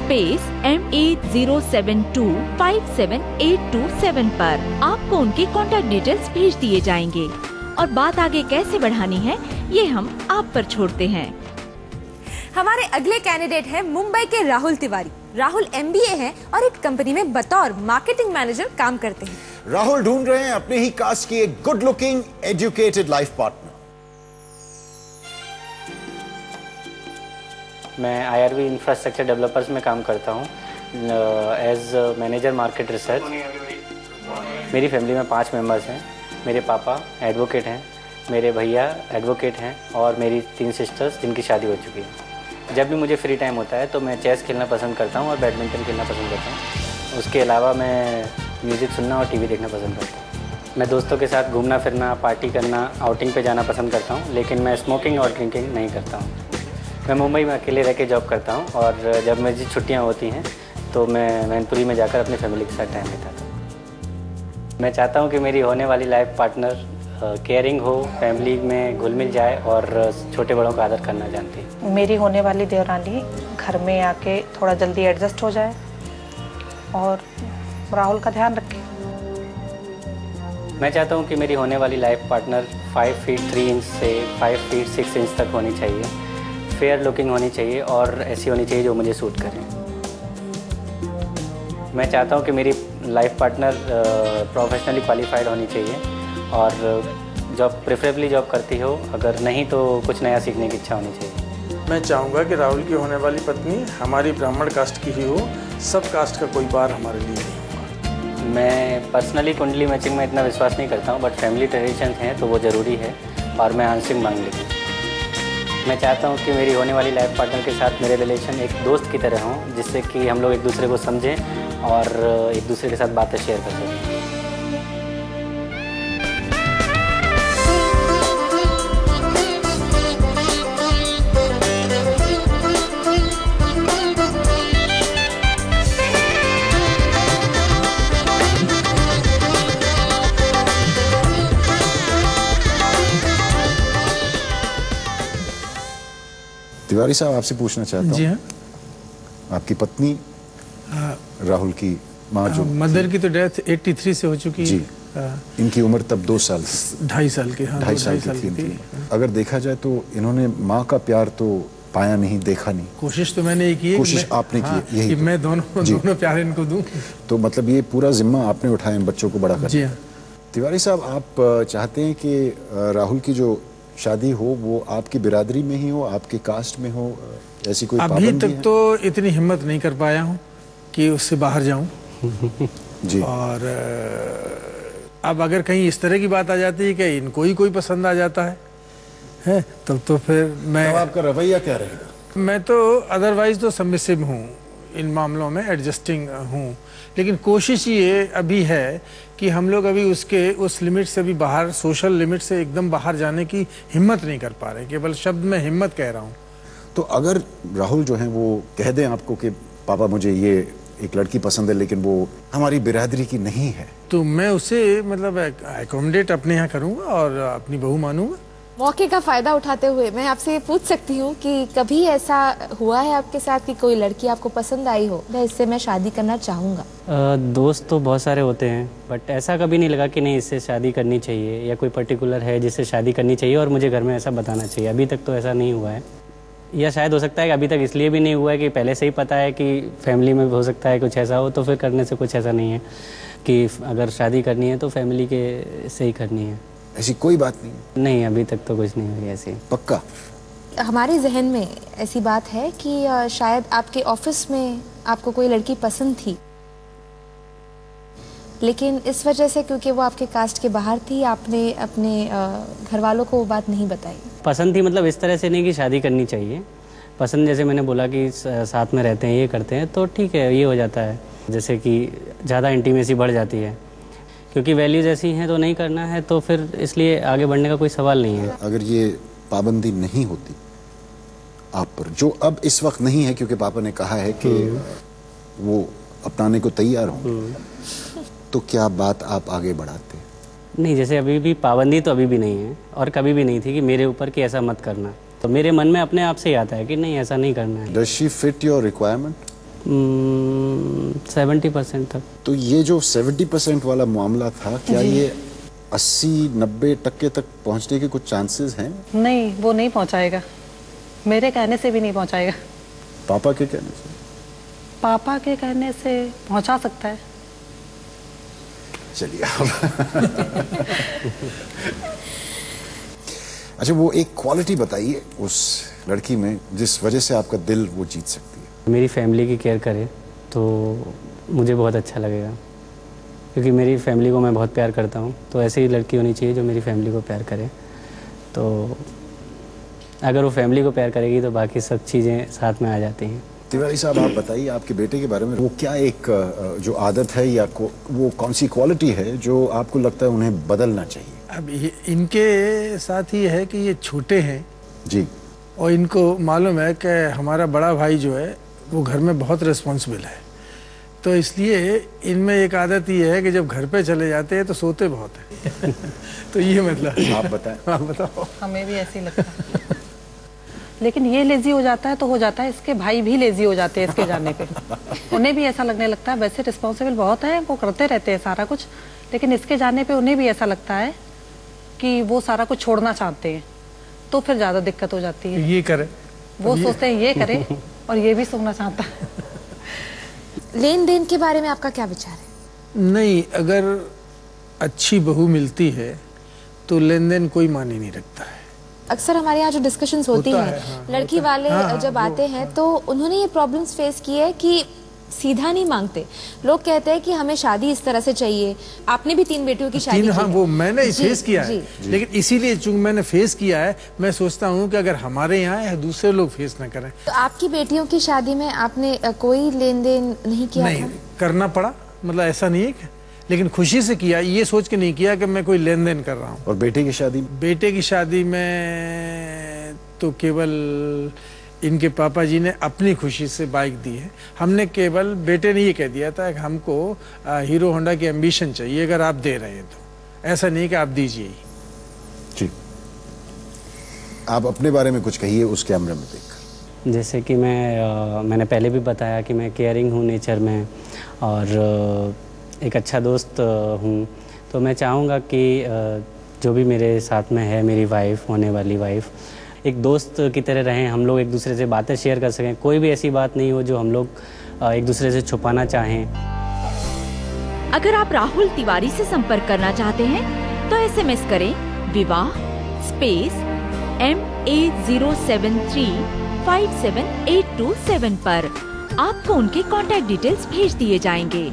MA072578227 पर आपको उनके कॉन्टैक्ट डिटेल्स भेज दिए जाएंगे और बात आगे कैसे बढ़ानी है ये हम आप पर छोड़ते हैं। हमारे अगले कैंडिडेट हैं मुंबई के राहुल तिवारी। राहुल MBA हैं और एक कंपनी में बतौर मार्केटिंग मैनेजर काम करते हैं। राहुल ढूंढ रहे हैं अपने ही कास्ट की एक good looking educated life partner. मैं IRV इंफ्रास्ट्रक्चर डेवलपर्स में काम करता हूँ एज मैनेजर मार्केट रिसर्च। मेरी फैमिली में 5 मेंबर्स हैं। मेरे पापा एडवोकेट हैं, मेरे भैया एडवोकेट हैं और मेरी 3 सिस्टर्स जिनकी शादी हो चुकी है। जब भी मुझे फ्री टाइम होता है तो मैं चेस खेलना पसंद करता हूँ और बैडमिंटन खेलना पसंद करता हूँ। उसके अलावा मैं म्यूज़िक सुनना और TV देखना पसंद करता हूँ। मैं दोस्तों के साथ घूमना फिरना, पार्टी करना, आउटिंग पे जाना पसंद करता हूँ, लेकिन मैं स्मोकिंग और ड्रिंकिंग नहीं करता हूँ। मैं मुंबई में अकेले रह के जॉब करता हूँ और जब मेरी छुट्टियाँ होती हैं तो मैं मैनपुरी में जाकर अपनी फैमिली के साथ टाइम बिताता हूँ। मैं चाहता हूँ कि मेरी होने वाली लाइफ पार्टनर केयरिंग हो, फैमिली में घुल मिल जाए और छोटे बड़ों का आदर करना जानती है। मेरी होने वाली देवरानी घर में आके थोड़ा जल्दी एडजस्ट हो जाए और राहुल का ध्यान रखे। मैं चाहता हूँ कि मेरी होने वाली लाइफ पार्टनर 5 फीट 3 इंच से 5 फीट 6 इंच तक होनी चाहिए, फेयर लुकिंग होनी चाहिए और ऐसी होनी चाहिए जो मुझे सूट करे। मैं चाहता हूँ कि मेरी लाइफ पार्टनर प्रोफेशनली क्वालिफाइड होनी चाहिए और जॉब प्रेफरेबली जॉब करती हो, अगर नहीं तो कुछ नया सीखने की इच्छा होनी चाहिए। मैं चाहूँगा कि राहुल की होने वाली पत्नी हमारी ब्राह्मण कास्ट की ही हो, सब कास्ट का कोई बार हमारे लिए नहीं होगा। मैं पर्सनली कुंडली मैचिंग में इतना विश्वास नहीं करता हूँ, बट फैमिली ट्रेडिशन हैं तो वो ज़रूरी है और मैं आंशिक मांग लेती हूँ। मैं चाहता हूँ कि मेरी होने वाली लाइफ पार्टनर के साथ मेरे रिलेशन एक दोस्त की तरह हों, जिससे कि हम लोग एक दूसरे को समझें और एक दूसरे के साथ बातें शेयर कर सकें। तिवारी साहब आपसे पूछना चाहता हूँ। जी हाँ। आपकी पत्नी राहुल की माँ जो मदर की तो डेथ 83 से हो चुकी है। इनकी उम्र तब 2 साल 2.5 साल की। हाँ, 2.5 साल की थी। अगर देखा जाए तो इन्होंने माँ का प्यार तो पाया नहीं, देखा नहीं। कोशिश तो मैंने की है। कोशिश आपने की यही कि मैं दोनों प्यार इनको दूं। तो मतलब ये पूरा जिम्मा आपने उठाया इन बच्चों को बड़ा करना। जी हाँ। तिवारी साहब, आप चाहते हैं कि राहुल की जो शादी हो वो आपकी बिरादरी में ही हो, आपके कास्ट में हो, ऐसी कोई अभी तक तो इतनी हिम्मत नहीं कर पाया हूँ कि उससे बाहर जाऊं। जी। और अब अगर कहीं इस तरह की बात आ जाती है कि इनको ही कोई पसंद आ जाता है तब तो फिर मैं, तब आपका रवैया क्या रहेगा? मैं तो अदरवाइज तो सबमिसिव हूँ इन मामलों में, एडजस्टिंग हूँ, लेकिन कोशिश ये अभी है कि हम लोग अभी उस लिमिट से भी बाहर, सोशल लिमिट से एकदम बाहर जाने की हिम्मत नहीं कर पा रहे। केवल शब्द में हिम्मत कह रहा हूँ। तो अगर राहुल जो है वो कह दें आपको कि पापा मुझे ये एक लड़की पसंद है लेकिन वो हमारी बिरादरी की नहीं है, तो मैं उसे मतलब एकोमोडेट अपने यहाँ करूँगा और अपनी बहू मानूंगा। मौके का फायदा उठाते हुए मैं आपसे पूछ सकती हूँ कि कभी ऐसा हुआ है आपके साथ कि कोई लड़की आपको पसंद आई हो, इससे मैं शादी करना चाहूँगा? दोस्त तो बहुत सारे होते हैं, बट ऐसा कभी नहीं लगा कि नहीं इससे शादी करनी चाहिए या कोई पर्टिकुलर है जिससे शादी करनी चाहिए और मुझे घर में ऐसा बताना चाहिए। अभी तक तो ऐसा नहीं हुआ है, या शायद हो सकता है कि अभी तक इसलिए भी नहीं हुआ है कि पहले से ही पता है कि फैमिली में हो सकता है कुछ ऐसा हो, तो फिर करने से कुछ ऐसा नहीं है कि अगर शादी करनी है तो फैमिली के से ही करनी है। ऐसी कोई बात नहीं? नहीं, अभी तक तो कुछ नहीं हुई ऐसी। पक्का? हमारे जहन में ऐसी बात है कि शायद आपके ऑफिस में आपको कोई लड़की पसंद थी, लेकिन इस वजह से क्योंकि वो आपके कास्ट के बाहर थी, आपने अपने घर वालों को वो बात नहीं बताई। पसंद थी मतलब इस तरह से नहीं कि शादी करनी चाहिए। पसंद जैसे मैंने बोला कि साथ में रहते हैं, ये करते हैं, तो ठीक है, ये हो जाता है। जैसे कि ज़्यादा इंटीमेसी बढ़ जाती है, क्योंकि वैल्यूज ऐसी हैं तो नहीं करना है, तो फिर इसलिए आगे बढ़ने का कोई सवाल नहीं है। अगर ये पाबंदी नहीं होती आप पर, जो अब इस वक्त नहीं है क्योंकि पापा ने कहा है कि वो अपनाने को तैयार हों, तो क्या बात आप आगे बढ़ाते? नहीं, जैसे अभी भी पाबंदी तो अभी भी नहीं है और कभी भी नहीं थी कि मेरे ऊपर कि ऐसा मत करना, तो मेरे मन में अपने आप से ही आता है कि नहीं ऐसा नहीं करना है। Does she fit your requirement? 70% तक। तो ये जो 70% वाला मामला था, क्या ये 80-90% तक पहुंचने के कुछ चांसेस हैं? नहीं, वो नहीं पहुंचाएगा, मेरे कहने से भी नहीं पहुंचाएगा। पापा के कहने से? पापा के कहने से पहुंचा सकता है। चलिए अच्छा, वो एक क्वालिटी बताइए उस लड़की में जिस वजह से आपका दिल वो जीत सकती है। मेरी फैमिली की केयर करे तो मुझे बहुत अच्छा लगेगा, क्योंकि मेरी फैमिली को मैं बहुत प्यार करता हूँ। तो ऐसी ही लड़की होनी चाहिए जो मेरी फैमिली को प्यार करे। तो अगर वो फैमिली को प्यार करेगी तो बाकी सब चीज़ें साथ में आ जाती हैं। तिवारी साहब, आप बताइए आपके बेटे के बारे में, वो क्या एक जो आदत है या वो कौन सी क्वालिटी है जो आपको लगता है उन्हें बदलना चाहिए? अब इनके साथ ही है कि ये छोटे हैं जी, और इनको मालूम है कि हमारा बड़ा भाई जो है वो घर में बहुत रिस्पॉन्सिबल है। तो इसलिए इनमें एक आदत ये है कि जब घर पे चले जाते हैं तो सोते बहुत है तो ये मतलब। आप बताएं। आप बताओ। हमें भी ऐसे ही लगता है लेकिन ये लेजी हो जाता है तो हो जाता है, इसके भाई भी लेजी हो जाते हैं इसके जाने पे। उन्हें भी ऐसा लगने लगता है, वैसे रिस्पॉन्सिबल बहुत है, वो करते रहते हैं सारा कुछ, लेकिन इसके जाने पे उन्हें भी ऐसा लगता है कि वो सारा कुछ छोड़ना चाहते हैं, तो फिर ज्यादा दिक्कत हो जाती है। ये करे, वो सोचते हैं ये करे और ये भी सोना चाहता है। लेन देन के बारे में आपका क्या विचार है? नहीं, अगर अच्छी बहू मिलती है तो लेन देन कोई मायने नहीं रखता है। अक्सर हमारे यहाँ जो डिस्कशंस होती हैं, हाँ, लड़की वाले जब आते हैं तो उन्होंने ये प्रॉब्लम्स फेस की है कि सीधा नहीं मांगते। लोग कहते हैं कि हमें शादी इस तरह से चाहिए। आपने भी 3 बेटियों की शादी की हाँ, है। वो मैंने फेस किया है, जी। लेकिन इसीलिए चूंकि मैंने फेस किया है, मैं सोचता हूँ कि अगर हमारे यहाँ है दूसरे लोग फेस ना करें। तो आपकी बेटियों की शादी में आपने कोई लेन देन नहीं किया? नहीं, करना पड़ा, मतलब ऐसा नहीं है कि, लेकिन खुशी से किया, ये सोच के नहीं किया कि मैं कोई लेन देन कर रहा हूँ। और बेटे की शादी? बेटे की शादी में तो केवल इनके पापा जी ने अपनी खुशी से बाइक दी है। हमने केवल, बेटे ने ये कह दिया था कि हमको हीरो होंडा की एम्बिशन चाहिए, अगर आप दे रहे हैं तो, ऐसा नहीं कि आप दीजिए। जी, आप अपने बारे में कुछ कहिए उस कैमरे में देख। जैसे कि मैंने पहले भी बताया कि मैं केयरिंग हूँ नेचर में, और एक अच्छा दोस्त हूँ। तो मैं चाहूँगा कि जो भी मेरे साथ में है, मेरी वाइफ, होने वाली वाइफ, एक दोस्त की तरह रहें। हम लोग एक दूसरे से बातें शेयर कर सकें, कोई भी ऐसी बात नहीं हो जो हम लोग एक दूसरे से छुपाना चाहें। अगर आप राहुल तिवारी से संपर्क करना चाहते हैं तो SMS करें विवाह स्पेस MA073 57827 पर। आपको उनके कॉन्टैक्ट डिटेल्स भेज दिए जाएंगे।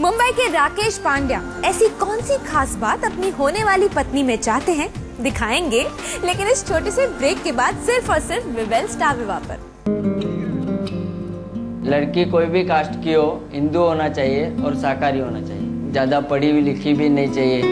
मुंबई के राकेश पांड्या ऐसी कौन सी खास बात अपनी होने वाली पत्नी में चाहते हैं, दिखाएंगे, लेकिन इस छोटे से ब्रेक के बाद सिर्फ और सिर्फ विवेल स्टार विवाह पर। लड़की कोई भी कास्ट की हो, हिंदू होना चाहिए और शाकाहारी होना चाहिए, ज्यादा पढ़ी हुई लिखी भी नहीं चाहिए।